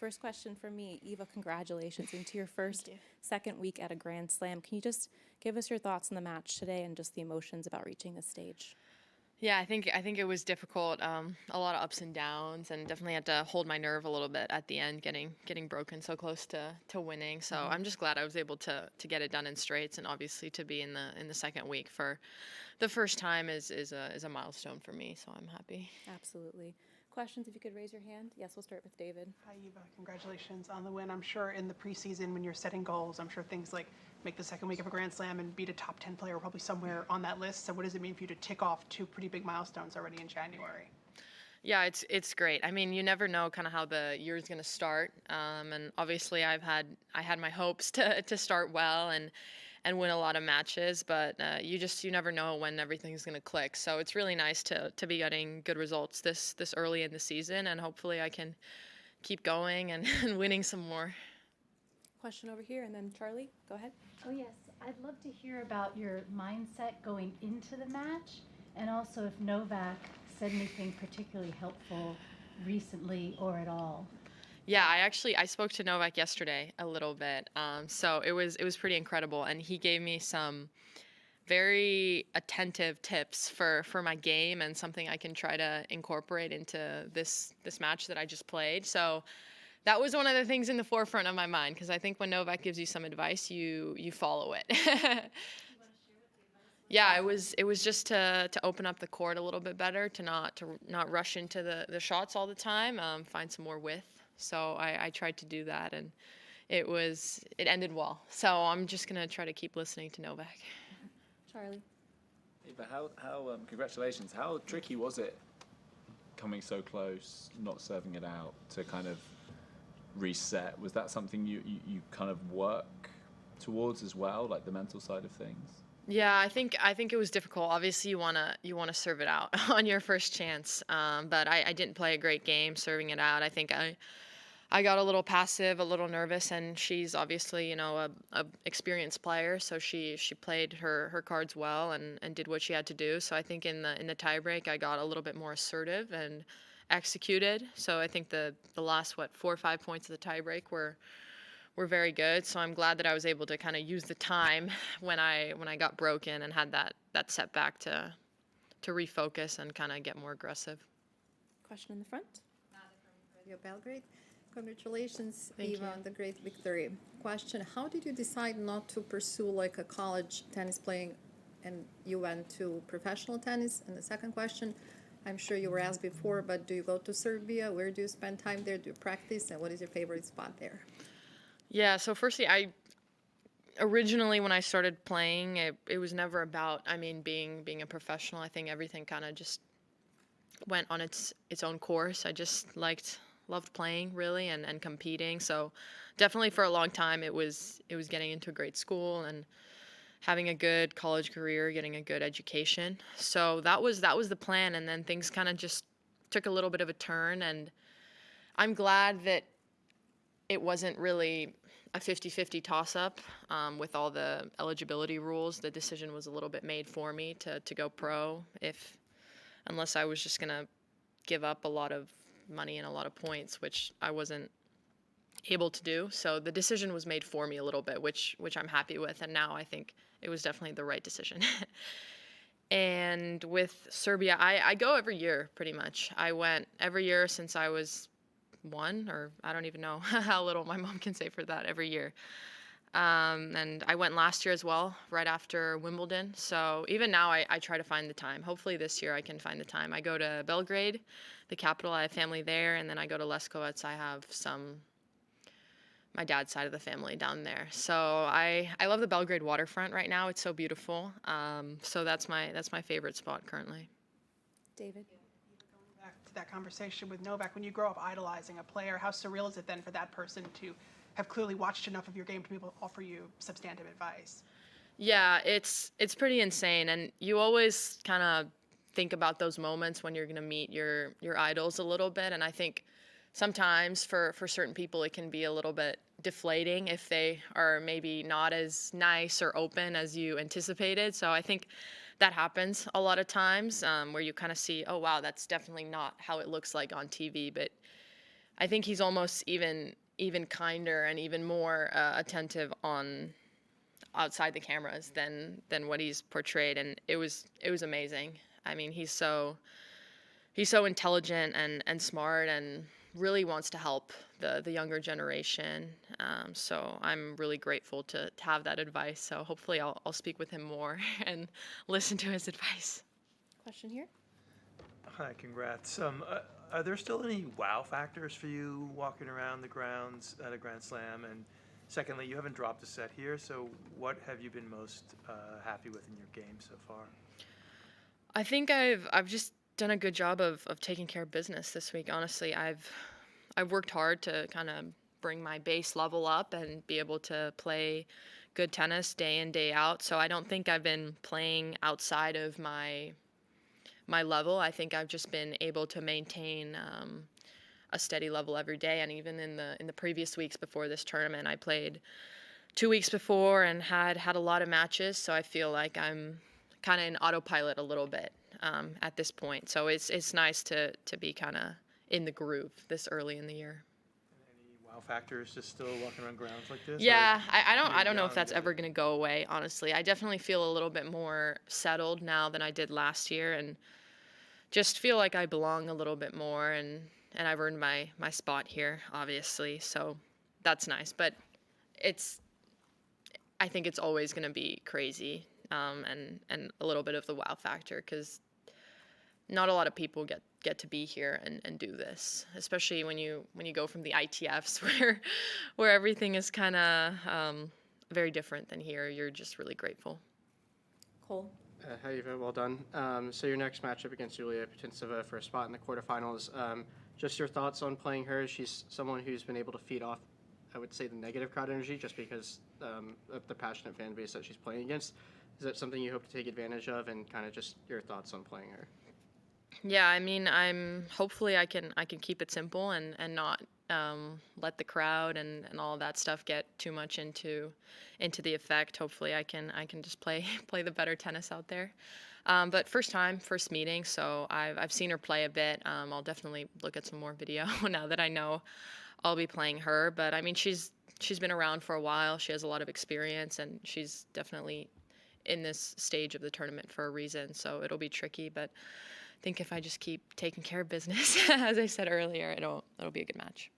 First question for me, Iva, congratulations into your second week at a Grand Slam. Can you just give us your thoughts on the match today and just the emotions about reaching this stage? Yeah, I think it was difficult. A lot of ups and downs, and definitely had to hold my nerve a little bit at the end, getting broken so close to winning. So I'm just glad I was able to get it done in straights, and obviously to be in the second week for the first time is a milestone for me. So I'm happy. Absolutely. Questions, if you could raise your hand. Yes, we'll start with David. Hi, Eva. Congratulations on the win. I'm sure in the preseason when you're setting goals, I'm sure things like make the second week of a Grand Slam and beat a top 10 player are probably somewhere on that list. So what does it mean for you to tick off two pretty big milestones already in January? Yeah, it's great. I mean, you never know kind of how the year is going to start, and obviously I had my hopes to start well and win a lot of matches, but you never know when everything's going to click. So it's really nice to be getting good results this early in the season, and hopefully I can keep going and, and winning some more. Question over here, and then Charlie, go ahead. Oh yes, I'd love to hear about your mindset going into the match, and also if Novak said anything particularly helpful recently or at all. Yeah, I spoke to Novak yesterday a little bit, so it was pretty incredible, and he gave me some very attentive tips for my game and something I can try to incorporate into this match that I just played. So that was one of the things in the forefront of my mind, because I think when Novak gives you some advice, you follow it. Yeah, it was just to open up the court a little bit better, to not rush into the shots all the time, find some more width. So I tried to do that, and it ended well. So I'm just gonna try to keep listening to Novak. Charlie. But how congratulations. How tricky was it coming so close, not serving it out, to kind of reset? Was that something you kind of work towards as well, like the mental side of things? Yeah, I think it was difficult. Obviously, you wanna serve it out on your first chance, but I didn't play a great game serving it out. I think I got a little passive, a little nervous, and she's obviously a experienced player, so she played her cards well and did what she had to do. So I think in the tiebreak, I got a little bit more assertive and executed. So I think the last 4 or 5 points of the tiebreak were very good. So I'm glad that I was able to kind of use the time when I got broken and had that setback to refocus and kind of get more aggressive. Question in the front. Radio Belgrade. Congratulations, Thank Eva, you. on the great victory. Question, how did you decide not to pursue like a college tennis playing and you went to professional tennis? And the second question, I'm sure you were asked before, but do you go to Serbia? Where do you spend time there? Do you practice? And what is your favorite spot there? Yeah, so firstly, originally when I started playing, it was never about, being a professional. I think everything kind of just went on its own course. I just loved playing really and competing. So definitely for a long time it was getting into a great school and having a good college career, getting a good education. So that was the plan, and then things kind of just took a little bit of a turn, and I'm glad that it wasn't really a 50-50 toss-up with all the eligibility rules. The decision was a little bit made for me to go pro, unless I was just going to give up a lot of money and a lot of points, which I wasn't able to do. So the decision was made for me a little bit, which I'm happy with, and now I think it was definitely the right decision. And with Serbia, I go every year pretty much. I went every year since I was 1, or I don't even know how little my mom can say for that, every year. And I went last year as well, right after Wimbledon. So even now I try to find the time. Hopefully this year I can find the time. I go to Belgrade, the capital. I have family there, and then I go to Leskovac. I have my dad's side of the family down there. So I love the Belgrade waterfront right now. It's so beautiful. So that's my favorite spot currently. David. Back to that conversation with Novak, when you grow up idolizing a player, how surreal is it then for that person to have clearly watched enough of your game to be able to offer you substantive advice? Yeah, it's pretty insane, and you always kind of think about those moments when you're going to meet your idols a little bit, and I think sometimes for certain people it can be a little bit deflating if they are maybe not as nice or open as you anticipated. So I think that happens a lot of times, where you kind of see, oh wow, that's definitely not how it looks like on TV, but I think he's almost even kinder and even more attentive on outside the cameras than what he's portrayed, and it was amazing. I mean, he's so intelligent and smart and really wants to help the younger generation. So I'm really grateful to have that advice. So hopefully I'll speak with him more and listen to his advice. Question here. Hi, congrats. Are there still any wow factors for you walking around the grounds at a Grand Slam? And secondly, you haven't dropped a set here, so what have you been most happy with in your game so far? I think I've just done a good job of taking care of business this week. Honestly, I've worked hard to kind of bring my base level up and be able to play good tennis day in, day out. So I don't think I've been playing outside of my level. I think I've just been able to maintain a steady level every day. And even in the previous weeks before this tournament, I played 2 weeks before and had a lot of matches. So I feel like I'm kind of in autopilot a little bit at this point. So it's nice to be kind of in the groove this early in the year. Any wow factors just still walking around grounds like this? Yeah, I You're don't know if young, that's is ever it? going to go away, honestly. I definitely feel a little bit more settled now than I did last year, and just feel like I belong a little bit more, and I've earned my spot here, obviously. So that's nice, but I think it's always going to be crazy, and a little bit of the wow factor, because not a lot of people get to be here and do this, especially when you go from the ITFs where everything is kind of very different than here. You're just really grateful. Cole. Hi, Eva. Well done. So your next matchup against Yulia Putintseva for a spot in the quarterfinals. Just your thoughts on playing her. She's someone who's been able to feed off, I would say, the negative crowd energy just because of the passionate fan base that she's playing against. Is that something you hope to take advantage of, and kind of just your thoughts on playing her? Yeah, I mean, hopefully I can keep it simple and not let the crowd and all that stuff get too much into the effect. Hopefully I can just play the better tennis out there. But first meeting, so I've seen her play a bit. I'll definitely look at some more video now that I know I'll be playing her. But I mean, she's been around for a while. She has a lot of experience, and she's definitely in this stage of the tournament for a reason. So it'll be tricky, but I think if I just keep taking care of business, as I said earlier, it'll be a good match.